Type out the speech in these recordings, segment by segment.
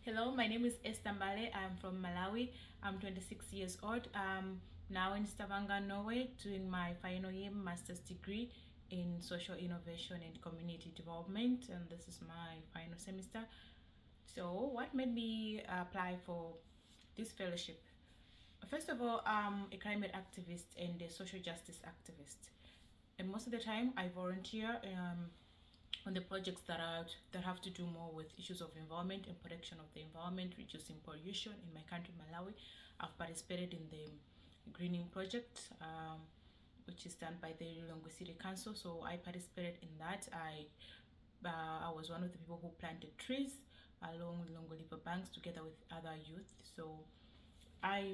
Hello, my name is Esther Mbale. I'm from Malawi. I'm 26 years old. I'm now in Stavanger, Norway, doing my final year master's degree in social innovation and community development, and this is my final semester. So, what made me apply for this fellowship? First of all, I'm a climate activist and a social justice activist, and most of the time I volunteer on the projects that have to do more with issues of environment and protection of the environment, reducing pollution in my country, Malawi. I've participated in the greening project, which is done by the Lilongwe City Council. So I participated in that. I was one of the people who planted trees along Lilongwe River banks together with other youth. So I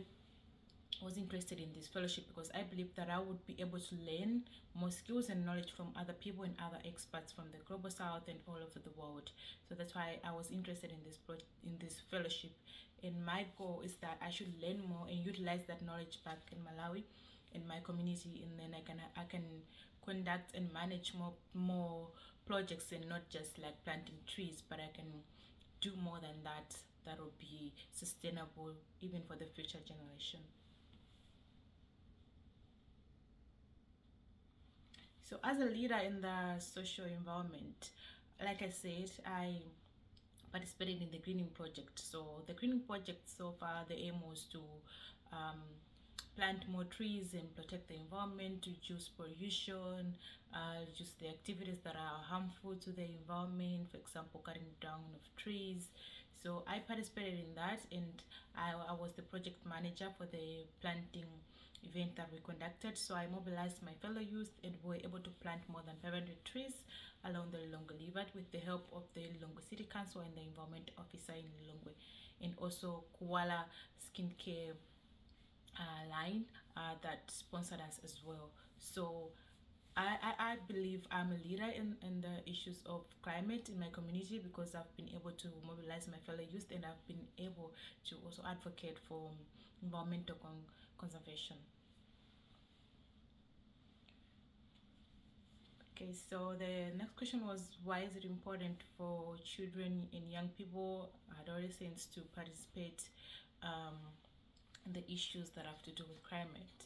was interested in this fellowship because I believe that I would be able to learn more skills and knowledge from other people and other experts from the global south and all over the world. So that's why I was interested in this fellowship. And my goal is that I should learn more and utilize that knowledge back in Malawi, in my community, and then I can conduct and manage more projects and not just like planting trees, but I can do more than that. That will be sustainable even for the future generation. So, as a leader in the social environment, like I said, I participated in the greening project. So, the greening project so far, the aim was to um, plant more trees and protect the environment, reduce pollution, reduce the activities that are harmful to the environment, for example, cutting down of trees. So I participated in that, and I was the project manager for the planting event that we conducted. So I mobilized my fellow youth, and we were able to plant more than 500 trees along the Lilongwe River with the help of the Lilongwe City Council and the environment officer in Lilongwe, and also Kuala Skincare line that sponsored us as well. So I believe I'm a leader in the issues of climate in my community because I've been able to mobilize my fellow youth, and I've been able to also advocate for environmental conservation. Okay, so the next question was, why is it important for children and young people, adolescents, to participate in the issues that have to do with climate?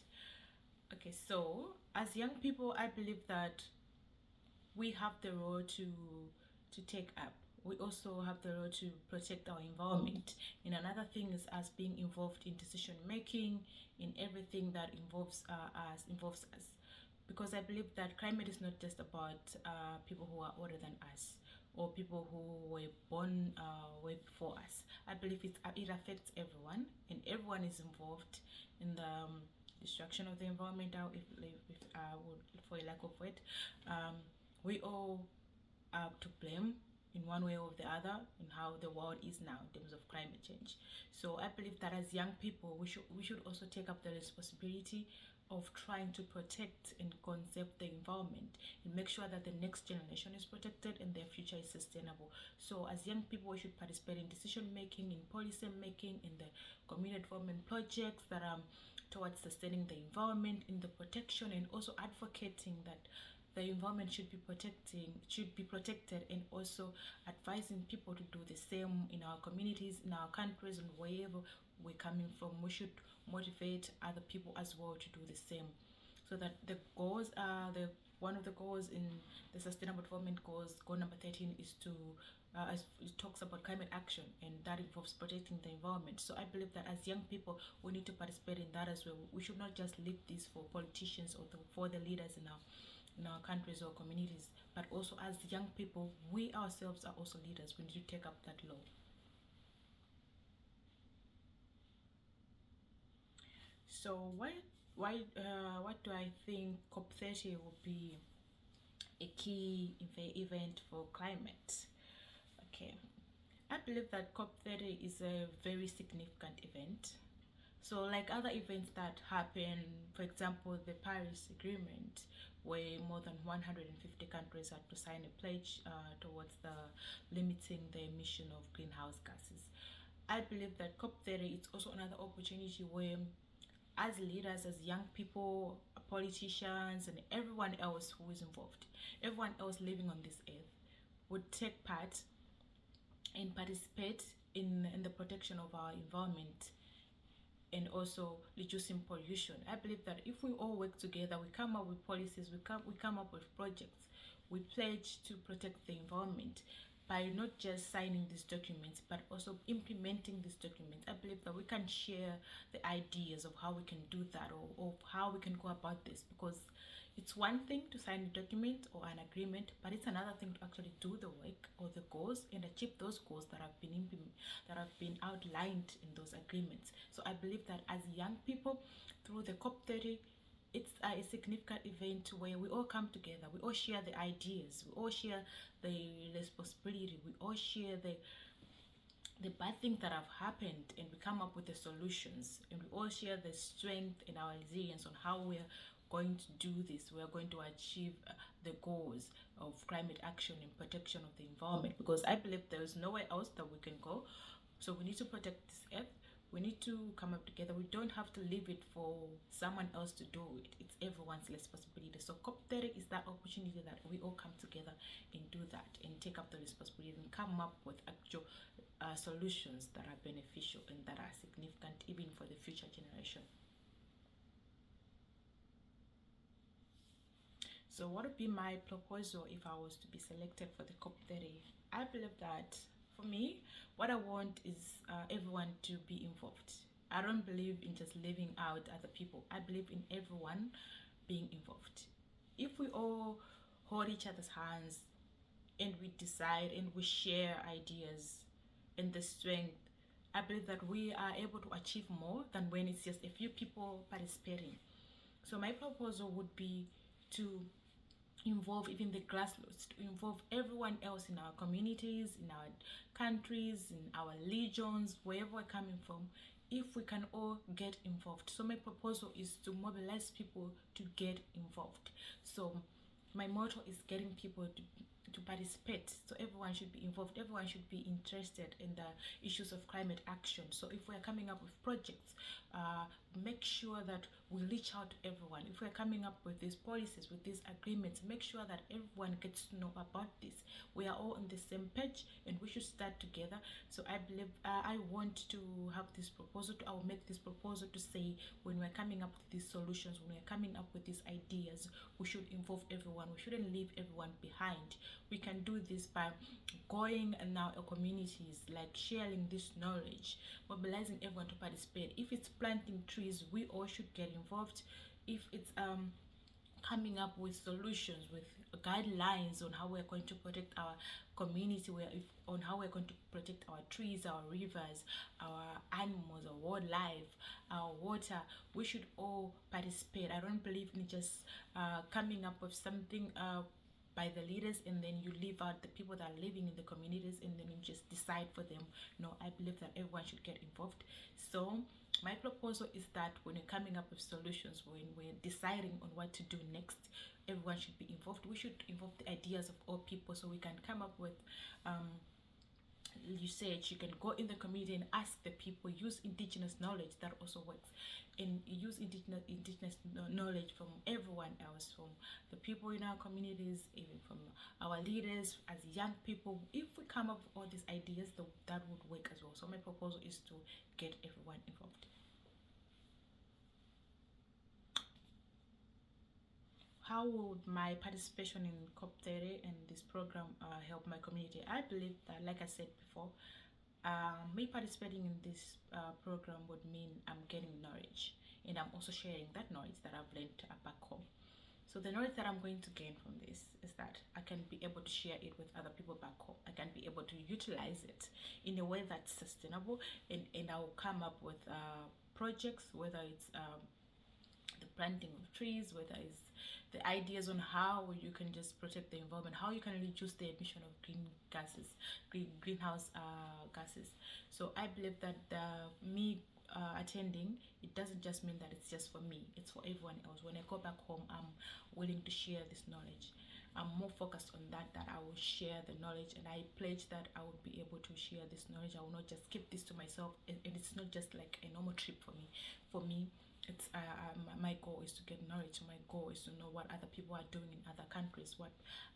Okay, so as young people, I believe that we have the role to take up. We also have the role to protect our environment. And another thing is us being involved in decision making, in everything that involves us. Because I believe that climate is not just about people who are older than us or people who were born way before us. I believe it affects everyone, and everyone is involved in the destruction of the environment. If I would, for a lack of word, we all are to blame in one way or the other in how the world is now in terms of climate change. So I believe that as young people, we should also take up the responsibility of trying to protect and conserve the environment and make sure that the next generation is protected and their future is sustainable. So as young people, we should participate in decision making, in policy making, in the community development projects that are towards sustaining the environment, in the protection, and also advocating that the environment should be protected, and also advising people to do the same in our communities, in our countries, and wherever we're coming from. We should motivate other people as well to do the same, so that the goals are the one of the goals in the sustainable development goals, goal number 13, is to as it talks about climate action, and that involves protecting the environment. So I believe that as young people, we need to participate in that as well. We should not just leave this for politicians or for the leaders in our countries or communities, but also as young people, we ourselves are also leaders. We need to take up that law. So what do I think COP30 will be a key event for climate? Okay, I believe that COP30 is a very significant event. So, like other events that happen, for example, the Paris Agreement, where more than 150 countries had to sign a pledge towards the limiting the emission of greenhouse gases. I believe that COP30 is also another opportunity where, as leaders, as young people, politicians, and everyone else who is involved, everyone else living on this earth, would take part and participate in the protection of our environment and also reducing pollution. I believe that if we all work together, we come up with policies, we come up with projects, we pledge to protect the environment by not just signing these documents but also implementing these documents. I believe that we can share the ideas of how we can do that, or how we can go about this, because it's one thing to sign a document or an agreement, but it's another thing to actually do the work or the goals and achieve those goals that have been that have been outlined in those agreements. So I believe that as young people, through the COP30, it's a significant event where we all come together, we all share the ideas, we all share the responsibility, we all share the bad things that have happened, and we come up with the solutions, and we all share the strength and our resilience on how we're going to do this. We are going to achieve the goals of climate action and protection of the environment, because I believe there is nowhere else that we can go. So we need to protect this earth. We need to come up together. We don't have to leave it for someone else to do it. It's everyone's responsibility. So COP30 is that opportunity that we all come together and do that and take up the responsibility and come up with actual solutions that are beneficial and that are significant even for the future generation. So what would be my proposal if I was to be selected for the COP30? I believe that for me, what I want is everyone to be involved. I don't believe in just leaving out other people. I believe in everyone being involved. If we all hold each other's hands and we decide and we share ideas and the strength, I believe that we are able to achieve more than when it's just a few people participating. So my proposal would be to involve even the grassroots, to involve everyone else in our communities, in our countries, in our regions, wherever we're coming from, if we can all get involved. So my proposal is to mobilize people to get involved. So my motto is getting people to participate. So everyone should be involved, everyone should be interested in the issues of climate action. So if we're coming up with projects, make sure that we reach out to everyone. If we're coming up with these policies, with these agreements, make sure that everyone gets to know about this. We are all on the same page and we should start together. So I believe I want to have this proposal. I will make this proposal to say, when we're coming up with these solutions, when we're coming up with these ideas, we should involve everyone. We shouldn't leave everyone behind. We can do this by going in our communities, like sharing this knowledge, mobilizing everyone to participate. If it's planting trees, we all should get involved. If it's coming up with solutions, with guidelines on how we're going to protect our community, on how we're going to protect our trees, our rivers, our animals, our wildlife, our water, we should all participate. I don't believe in just coming up with something by the leaders and then you leave out the people that are living in the communities and then you just decide for them. No, I believe that everyone should get involved. So my proposal is that when we're coming up with solutions, when we're deciding on what to do next, everyone should be involved. We should involve the ideas of all people so we can come up with research. You can go in the community and ask the people, use indigenous knowledge, that also works, and use indigenous knowledge from everyone else, from the people in our communities, even from our leaders as young people. If we come up with all these ideas, that would work as well. So my proposal is to get everyone involved. How would my participation in COP30 and this program help my community? I believe that, like I said before, me participating in this program would mean I'm getting knowledge, and I'm also sharing that knowledge that I've learned back home. So the knowledge that I'm going to gain from this is that I can be able to share it with other people back home. I can be able to utilize it in a way that's sustainable, and I will come up with projects, whether it's the planting of trees, whether it's the ideas on how you can just protect the environment, how you can reduce the emission of greenhouse gases. So I believe that me attending, it doesn't just mean that it's just for me, it's for everyone else. When I go back home, I'm willing to share this knowledge. I'm more focused on that I will share the knowledge, and I pledge that I will be able to share this knowledge. I will not just keep this to myself, and it's not just like a normal trip for me. For me, it's my goal is to get knowledge. My goal is to know what other people are doing in other countries, what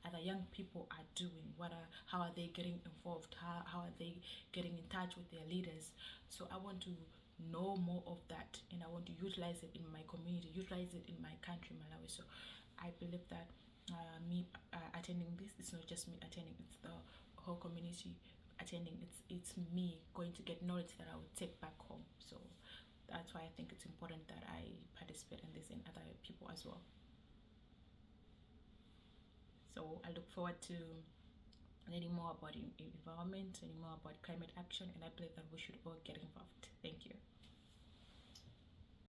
other young people are doing, how are they getting involved, how are they getting in touch with their leaders. So I want to know more of that, and I want to utilize it in my community, utilize it in my country, Malawi. So I believe that me attending this, it's not just me attending, it's the whole community attending. It's me going to get knowledge that I will take back home. So that's why I think it's important that I participate in this and other people as well. So I look forward to learning more about environment, learning more about climate action, and I believe that we should all get involved. Thank you.